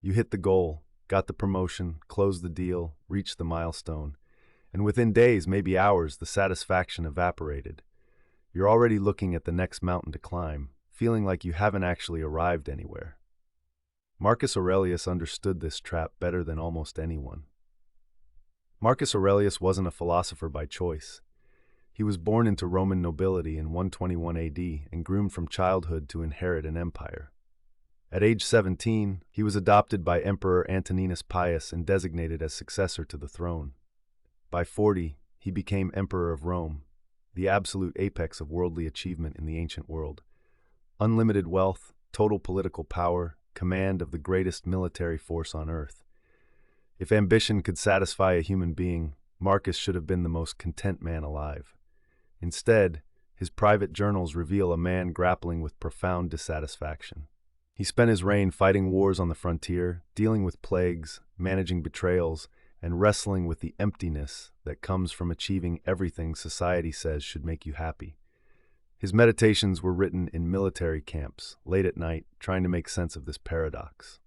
You hit the goal, got the promotion, closed the deal, reached the milestone, and within days, maybe hours, the satisfaction evaporated. You're already looking at the next mountain to climb, feeling like you haven't actually arrived anywhere. Marcus Aurelius understood this trap better than almost anyone. Marcus Aurelius wasn't a philosopher by choice. He was born into Roman nobility in 121 AD and groomed from childhood to inherit an empire. At age 17, he was adopted by Emperor Antoninus Pius and designated as successor to the throne. By 40, he became Emperor of Rome, the absolute apex of worldly achievement in the ancient world. Unlimited wealth, total political power, command of the greatest military force on earth. If ambition could satisfy a human being, Marcus should have been the most content man alive. Instead, his private journals reveal a man grappling with profound dissatisfaction. He spent his reign fighting wars on the frontier, dealing with plagues, managing betrayals, and wrestling with the emptiness that comes from achieving everything society says should make you happy. His meditations were written in military camps, late at night, trying to make sense of this paradox.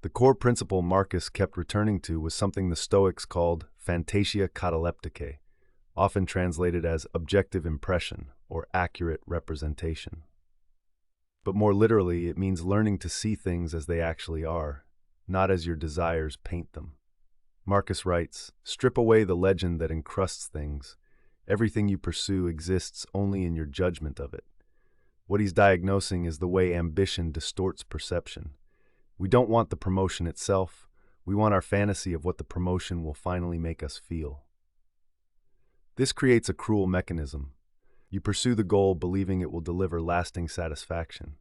The core principle Marcus kept returning to was something the Stoics called phantasia kataleptike, often translated as objective impression or accurate representation. But more literally, it means learning to see things as they actually are, not as your desires paint them. Marcus writes, "Strip away the legend that encrusts things. Everything you pursue exists only in your judgment of it." What he's diagnosing is the way ambition distorts perception. We don't want the promotion itself. We want our fantasy of what the promotion will finally make us feel. This creates a cruel mechanism. You pursue the goal believing it will deliver lasting satisfaction.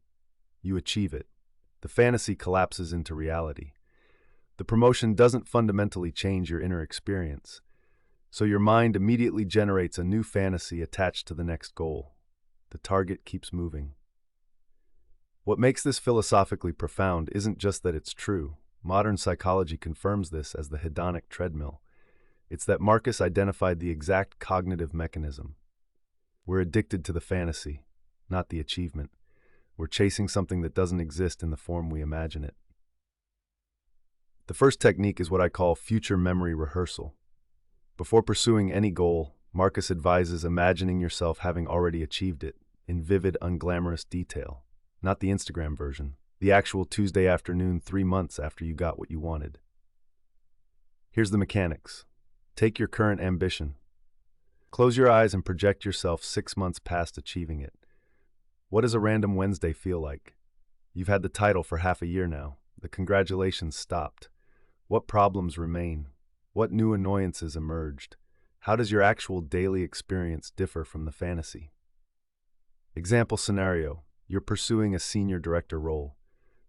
You achieve it. The fantasy collapses into reality. The promotion doesn't fundamentally change your inner experience, so your mind immediately generates a new fantasy attached to the next goal. The target keeps moving. What makes this philosophically profound isn't just that it's true. Modern psychology confirms this as the hedonic treadmill. It's that Marcus identified the exact cognitive mechanism. We're addicted to the fantasy, not the achievement. We're chasing something that doesn't exist in the form we imagine it. The first technique is what I call future memory rehearsal. Before pursuing any goal, Marcus advises imagining yourself having already achieved it, in vivid, unglamorous detail. Not the Instagram version, the actual Tuesday afternoon 3 months after you got what you wanted. Here's the mechanics. Take your current ambition. Close your eyes and project yourself 6 months past achieving it. What does a random Wednesday feel like? You've had the title for half a year now. The congratulations stopped. What problems remain? What new annoyances emerged? How does your actual daily experience differ from the fantasy? Example scenario. You're pursuing a senior director role.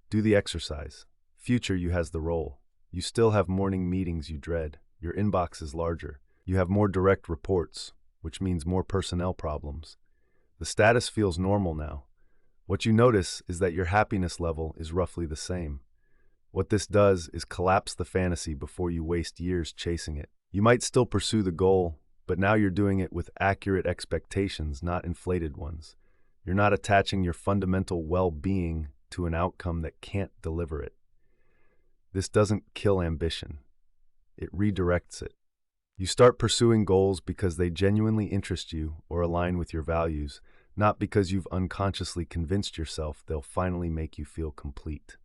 Do the exercise. Future you has the role. You still have morning meetings you dread. Your inbox is larger. You have more direct reports, which means more personnel problems. The status feels normal now. What you notice is that your happiness level is roughly the same. What this does is collapse the fantasy before you waste years chasing it. You might still pursue the goal, but now you're doing it with accurate expectations, not inflated ones. You're not attaching your fundamental well-being to an outcome that can't deliver it. This doesn't kill ambition. It redirects it. You start pursuing goals because they genuinely interest you or align with your values, not because you've unconsciously convinced yourself they'll finally make you feel complete.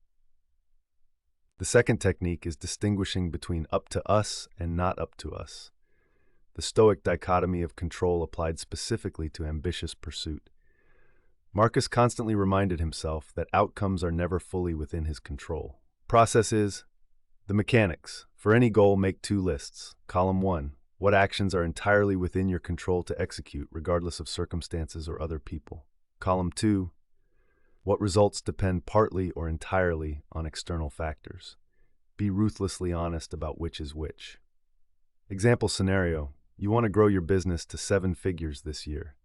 The second technique is distinguishing between up to us and not up to us. The Stoic dichotomy of control applied specifically to ambitious pursuit. Marcus constantly reminded himself that outcomes are never fully within his control. Process is the mechanics. For any goal, make 2 lists. Column 1, what actions are entirely within your control to execute, regardless of circumstances or other people. Column 2, what results depend partly or entirely on external factors. Be ruthlessly honest about which is which. Example scenario, you want to grow your business to 7 figures this year.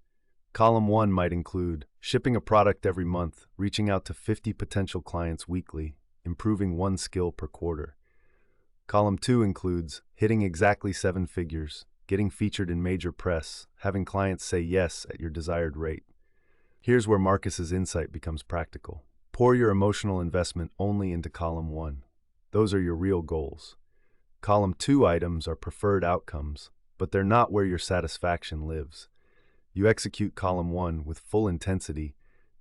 Column 1 might include shipping a product every month, reaching out to 50 potential clients weekly, improving 1 skill per quarter. Column 2 includes hitting exactly 7 figures, getting featured in major press, having clients say yes at your desired rate. Here's where Marcus's insight becomes practical. Pour your emotional investment only into column 1. Those are your real goals. Column 2 items are preferred outcomes, but they're not where your satisfaction lives. You execute column 1 with full intensity,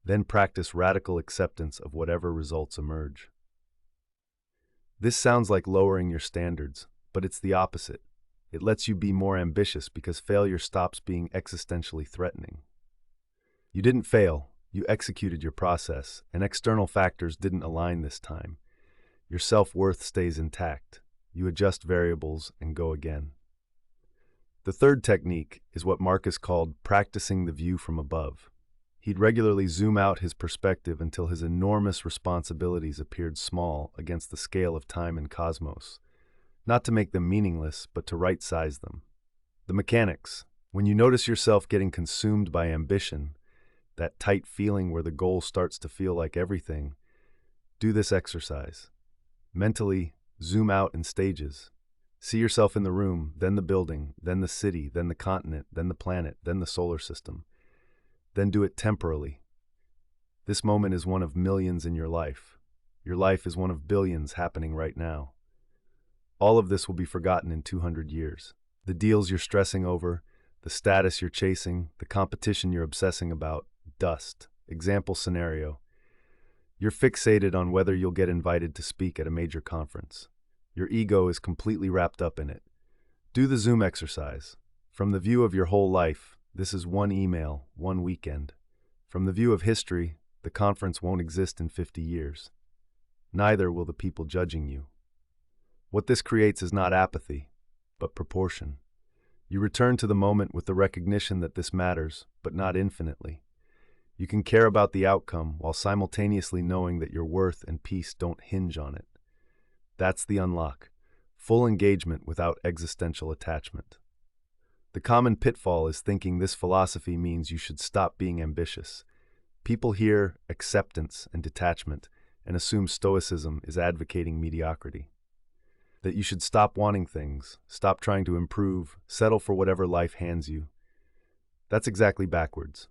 then practice radical acceptance of whatever results emerge. This sounds like lowering your standards, but it's the opposite. It lets you be more ambitious because failure stops being existentially threatening. You didn't fail, you executed your process, and external factors didn't align this time. Your self-worth stays intact. You adjust variables and go again. The third technique is what Marcus called practicing the view from above. He'd regularly zoom out his perspective until his enormous responsibilities appeared small against the scale of time and cosmos. Not to make them meaningless, but to right-size them. The mechanics. When you notice yourself getting consumed by ambition, that tight feeling where the goal starts to feel like everything, do this exercise. Mentally, zoom out in stages. See yourself in the room, then the building, then the city, then the continent, then the planet, then the solar system. Then do it temporally. This moment is one of millions in your life. Your life is one of billions happening right now. All of this will be forgotten in 200 years. The deals you're stressing over, the status you're chasing, the competition you're obsessing about, dust. Example scenario. You're fixated on whether you'll get invited to speak at a major conference. Your ego is completely wrapped up in it. Do the zoom exercise. From the view of your whole life, this is one email, one weekend. From the view of history, the conference won't exist in 50 years. Neither will the people judging you. What this creates is not apathy, but proportion. You return to the moment with the recognition that this matters, but not infinitely. You can care about the outcome while simultaneously knowing that your worth and peace don't hinge on it. That's the unlock. Full engagement without existential attachment. The common pitfall is thinking this philosophy means you should stop being ambitious. People hear acceptance and detachment and assume Stoicism is advocating mediocrity. That you should stop wanting things, stop trying to improve, settle for whatever life hands you. That's exactly backwards.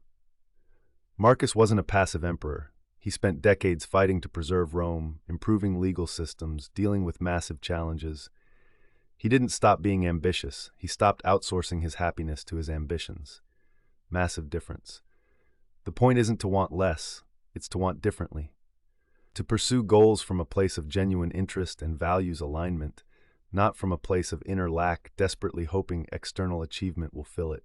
Marcus wasn't a passive emperor. He spent decades fighting to preserve Rome, improving legal systems, dealing with massive challenges. He didn't stop being ambitious. He stopped outsourcing his happiness to his ambitions. Massive difference. The point isn't to want less, it's to want differently. To pursue goals from a place of genuine interest and values alignment, not from a place of inner lack, desperately hoping external achievement will fill it.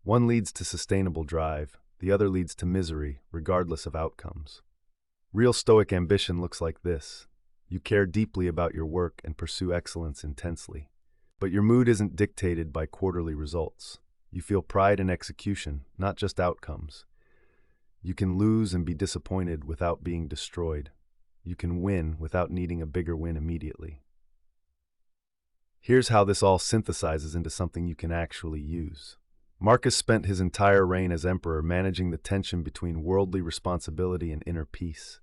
One leads to sustainable drive, the other leads to misery, regardless of outcomes. Real Stoic ambition looks like this. You care deeply about your work and pursue excellence intensely. But your mood isn't dictated by quarterly results. You feel pride in execution, not just outcomes. You can lose and be disappointed without being destroyed. You can win without needing a bigger win immediately. Here's how this all synthesizes into something you can actually use. Marcus spent his entire reign as emperor managing the tension between worldly responsibility and inner peace.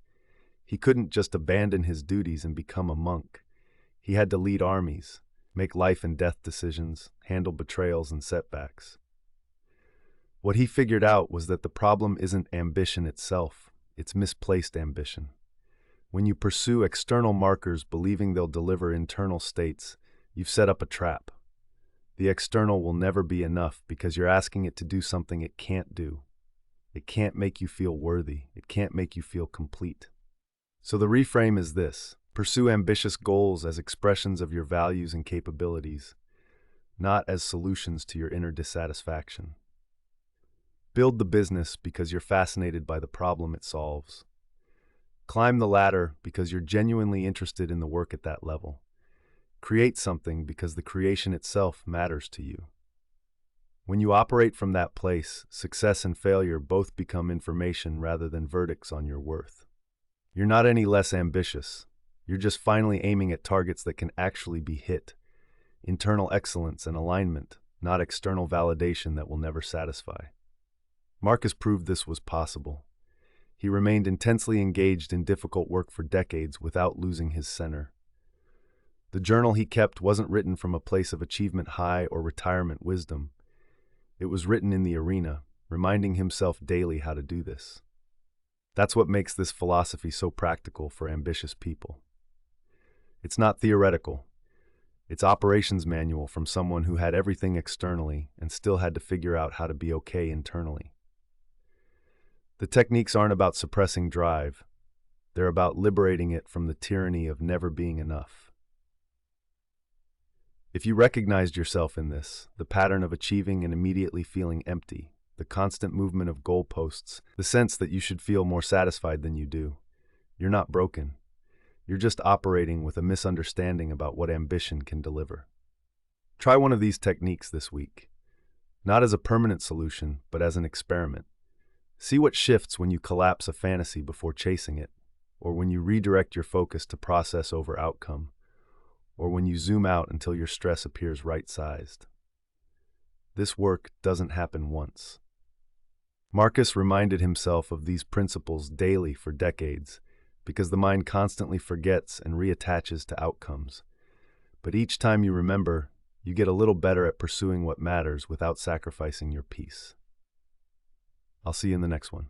He couldn't just abandon his duties and become a monk. He had to lead armies, make life and death decisions, handle betrayals and setbacks. What he figured out was that the problem isn't ambition itself, it's misplaced ambition. When you pursue external markers believing they'll deliver internal states, you've set up a trap. The external will never be enough because you're asking it to do something it can't do. It can't make you feel worthy. It can't make you feel complete. So the reframe is this: pursue ambitious goals as expressions of your values and capabilities, not as solutions to your inner dissatisfaction. Build the business because you're fascinated by the problem it solves. Climb the ladder because you're genuinely interested in the work at that level. Create something because the creation itself matters to you. When you operate from that place, success and failure both become information rather than verdicts on your worth. You're not any less ambitious. You're just finally aiming at targets that can actually be hit. Internal excellence and alignment, not external validation that will never satisfy. Marcus proved this was possible. He remained intensely engaged in difficult work for decades without losing his center. The journal he kept wasn't written from a place of achievement high or retirement wisdom. It was written in the arena, reminding himself daily how to do this. That's what makes this philosophy so practical for ambitious people. It's not theoretical. It's operations manual from someone who had everything externally and still had to figure out how to be okay internally. The techniques aren't about suppressing drive. They're about liberating it from the tyranny of never being enough. If you recognized yourself in this, the pattern of achieving and immediately feeling empty, the constant movement of goalposts, the sense that you should feel more satisfied than you do, you're not broken. You're just operating with a misunderstanding about what ambition can deliver. Try one of these techniques this week, not as a permanent solution, but as an experiment. See what shifts when you collapse a fantasy before chasing it, or when you redirect your focus to process over outcome, or when you zoom out until your stress appears right-sized. This work doesn't happen once. Marcus reminded himself of these principles daily for decades, because the mind constantly forgets and reattaches to outcomes. But each time you remember, you get a little better at pursuing what matters without sacrificing your peace. I'll see you in the next one.